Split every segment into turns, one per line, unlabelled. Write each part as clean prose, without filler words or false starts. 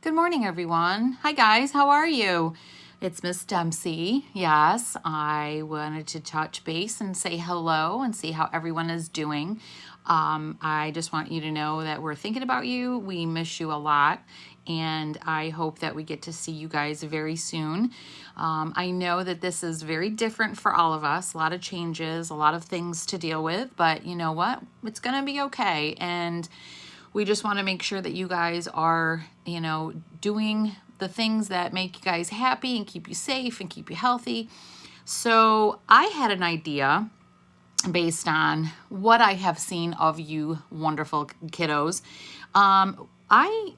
Good morning, everyone. Hi, guys. How are you? It's Miss Dempsey. Yes, I wanted to touch base and say hello and see how everyone is doing. I just want you to know that we're thinking about you. We miss you a lot, and I hope that we get to see you guys very soon. I know that this is very different for all of us, a lot of changes, a lot of things to deal with, but you know what? It's going to be okay. And we just want to make sure that you guys are, doing the things that make you guys happy and keep you safe and keep you healthy. So I had an idea based on what I have seen of you wonderful kiddos. I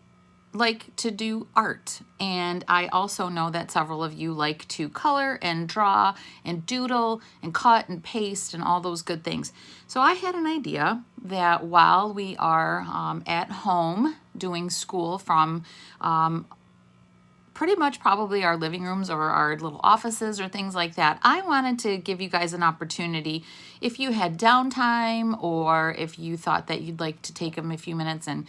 like to do art, and I also know that several of you like to color and draw and doodle and cut and paste and all those good things. So I had an idea that while we are at home doing school from pretty much probably our living rooms or our little offices or things like that, I wanted to give you guys an opportunity, if you had downtime or if you thought that you'd like to take them a few minutes and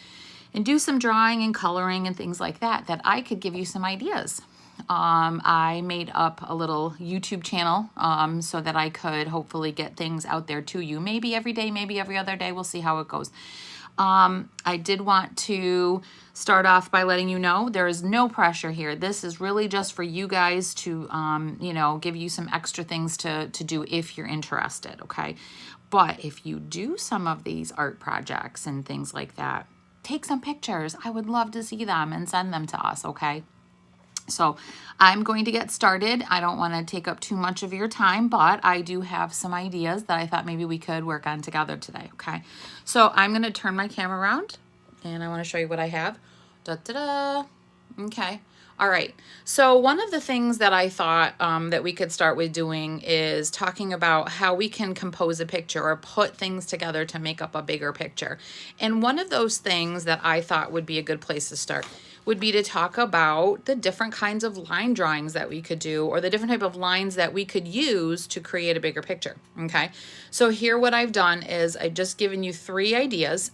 do some drawing and coloring and things like that, that I could give you some ideas. I made up a little YouTube channel so that I could hopefully get things out there to you. Maybe every day, maybe every other day. We'll see how it goes. I did want to start off by letting you know there is no pressure here. This is really just for you guys to, give you some extra things to do if you're interested, okay? But if you do some of these art projects and things like that, take some pictures. I would love to see them and send them to us, okay? So I'm going to get started. I don't want to take up too much of your time, but I do have some ideas that I thought maybe we could work on together today, okay? So I'm going to turn my camera around, and I want to show you what I have. Da-da-da. Okay. All right. So one of the things that I thought that we could start with doing is talking about how we can compose a picture or put things together to make up a bigger picture. And one of those things that I thought would be a good place to start would be to talk about the different kinds of line drawings that we could do, or the different type of lines that we could use to create a bigger picture. Okay. So here what I've done is I've just given you 3 ideas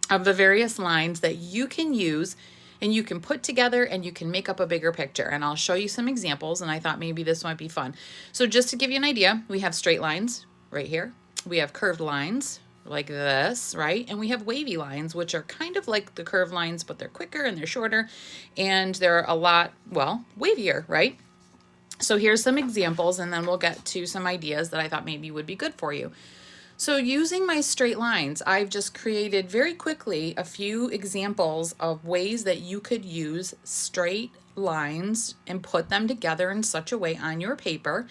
of the various lines that you can use and you can put together and you can make up a bigger picture. And I'll show you some examples, and I thought maybe this might be fun. So just to give you an idea, we have straight lines right here. We have curved lines like this, right? And we have wavy lines, which are kind of like the curved lines, but they're quicker and they're shorter and they're a lot, well, wavier, right? So here's some examples, and then we'll get to some ideas that I thought maybe would be good for you. So using my straight lines, I've just created very quickly a few examples of ways that you could use straight lines and put them together in such a way on your paper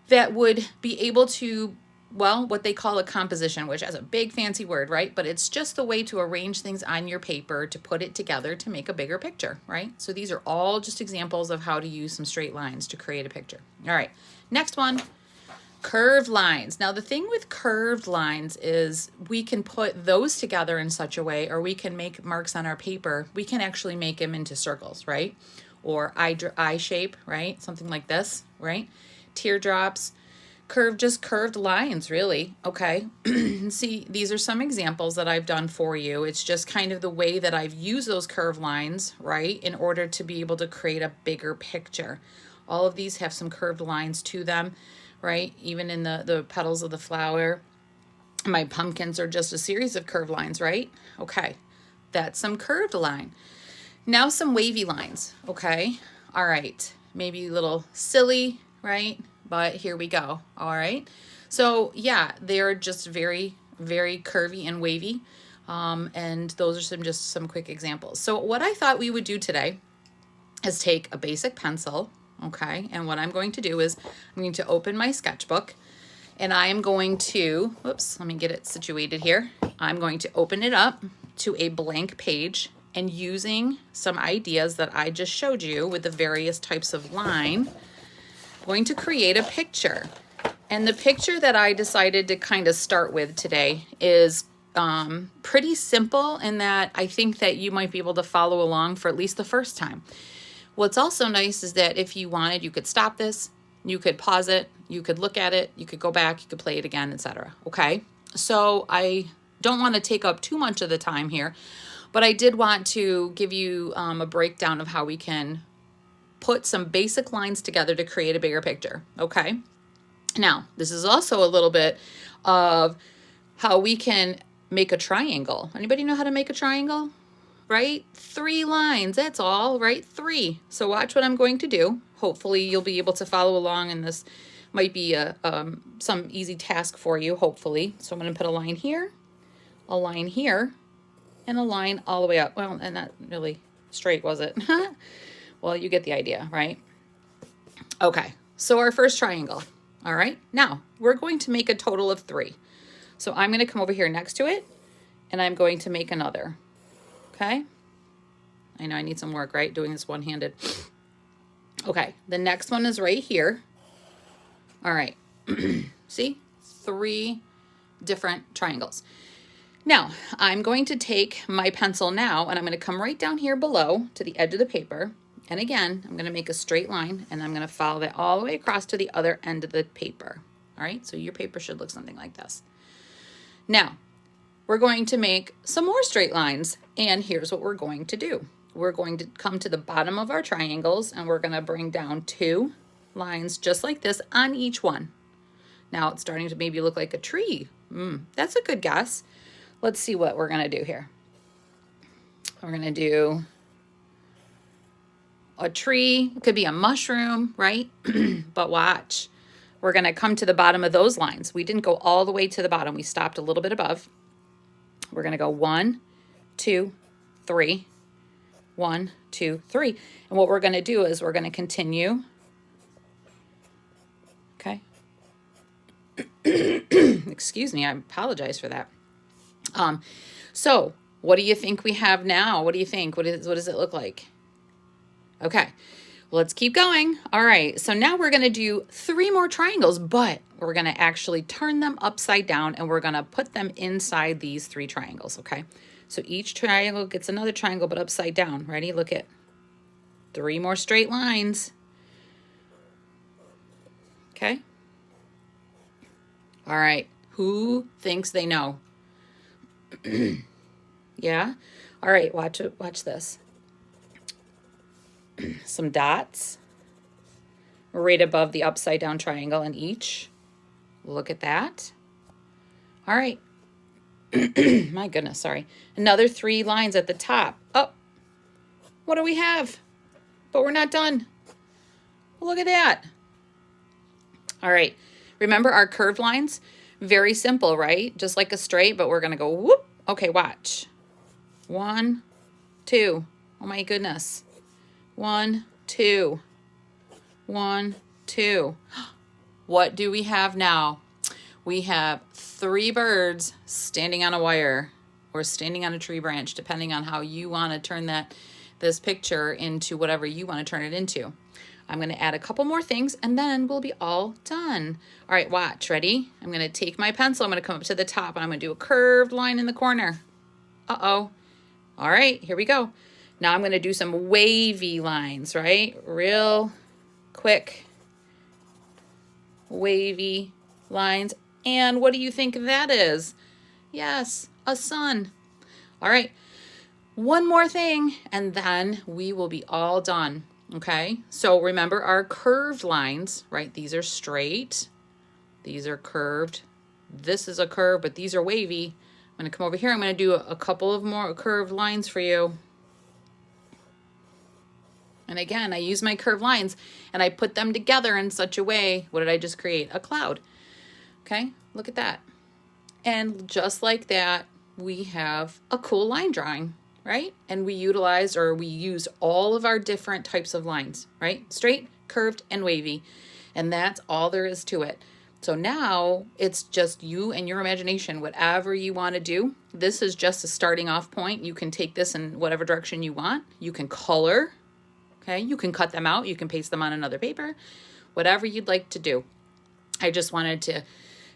that would be able to, well, what they call a composition, which is a big fancy word, right? But it's just the way to arrange things on your paper to put it together to make a bigger picture, right? So these are all just examples of how to use some straight lines to create a picture. All right, next one. Curved lines. Now the thing with curved lines is we can put those together in such a way, or we can make marks on our paper. We can actually make them into circles, right? Or eye shape, right? Something like this, right? Teardrops, just curved lines, really. Okay. See, these are some examples that I've done for you. It's just kind of the way that I've used those curved lines, right, in order to be able to create a bigger picture. All of these have some curved lines to them, right? Even in the petals of the flower. My pumpkins are just a series of curved lines, right? Okay, that's some curved line. Now some wavy lines, okay? All right, maybe a little silly, right? But here we go, all right? So yeah, they're just very, very curvy and wavy. And those are just some quick examples. So what I thought we would do today is take a basic pencil, okay? And what I'm going to do is I'm going to open my sketchbook, and I am going to, whoops, let me get it situated here. I'm going to open it up to a blank page, and using some ideas that I just showed you with the various types of line, I'm going to create a picture. And the picture that I decided to kind of start with today is pretty simple in that I think that you might be able to follow along for at least the first time. What's also nice is that if you wanted, you could stop this, you could pause it, you could look at it, you could go back, you could play it again, etc. Okay, so I don't want to take up too much of the time here, But I did want to give you a breakdown of how we can put some basic lines together to create a bigger picture, okay? Now, this is also a little bit of how we can make a triangle. Anybody know how to make a triangle? Right? 3 lines, that's all, right? 3. So watch what I'm going to do. Hopefully you'll be able to follow along, and this might be some easy task for you, hopefully. So I'm going to put a line here, and a line all the way up. Well, and not really straight, was it? Well, you get the idea, right? Okay, so our first triangle. All right, now we're going to make a total of 3. So I'm going to come over here next to it, and I'm going to make another. Okay, I know I need some work, right? Doing this one-handed. Okay, the next one is right here. All right, see? 3 different triangles. Now, I'm going to take my pencil now, and I'm going to come right down here below to the edge of the paper. And again, I'm going to make a straight line, and I'm going to follow that all the way across to the other end of the paper. All right, so your paper should look something like this. Now, we're going to make some more straight lines, and here's what we're going to do. We're going to come to the bottom of our triangles, and we're going to bring down 2 lines just like this on each one. Now it's starting to maybe look like a tree. That's a good guess. Let's see what we're going to do here. We're going to do a tree. It could be a mushroom, right? But watch. We're going to come to the bottom of those lines. We didn't go all the way to the bottom. We stopped a little bit above. We're going to go 1, 2, 3. 1, 2, 3. And what we're going to do is we're going to continue. Okay. Excuse me. I apologize for that. So what do you think we have now? What do you think? What does it look like? Okay, let's keep going. All right, so now we're gonna do 3 more triangles, but we're gonna actually turn them upside down, and we're gonna put them inside these 3 triangles, okay? So each triangle gets another triangle, but upside down. Ready? Look at 3 more straight lines. Okay. All right, who thinks they know? Yeah? All right, watch this. Some dots right above the upside down triangle in each. Look at that. All right. My goodness, sorry. Another 3 lines at the top. Oh, what do we have? But we're not done. Look at that. All right. Remember our curved lines? Very simple, right? Just like a straight, but we're going to go whoop. Okay, watch. 1, 2. Oh my goodness. 1, 2. 1, 2. What do we have now? We have 3 birds standing on a wire or standing on a tree branch, depending on how you want to turn this picture into whatever you want to turn it into. I'm going to add a couple more things, and then we'll be all done. All right, watch. Ready? I'm going to take my pencil. I'm going to come up to the top, and I'm going to do a curved line in the corner. Uh-oh. All right, here we go. Now I'm going to do some wavy lines, right? Real quick wavy lines. And what do you think that is? Yes, a sun. All right, one more thing, and then we will be all done, okay? So remember our curved lines, right? These are straight. These are curved. This is a curve, but these are wavy. I'm going to come over here. I'm going to do a couple of more curved lines for you. And again, I use my curved lines and I put them together in such a way. What did I just create? A cloud. Okay, look at that. And just like that, we have a cool line drawing, right? And we use all of our different types of lines, right? Straight, curved, and wavy. And that's all there is to it. So now it's just you and your imagination, whatever you want to do. This is just a starting off point. You can take this in whatever direction you want. You can color. Okay, you can cut them out, you can paste them on another paper, whatever you'd like to do. I just wanted to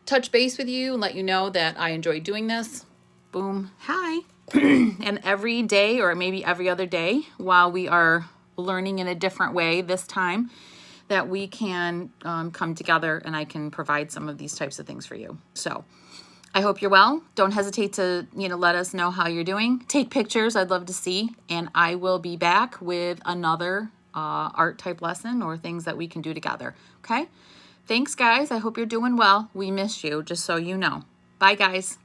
touch base with you and let you know that I enjoy doing this. Boom, hi. And every day, or maybe every other day, while we are learning in a different way this time, that we can come together and I can provide some of these types of things for you. So I hope you're well. Don't hesitate to, let us know how you're doing. Take pictures. I'd love to see. And I will be back with another art type lesson or things that we can do together. Okay? Thanks, guys. I hope you're doing well. We miss you, just so you know. Bye, guys.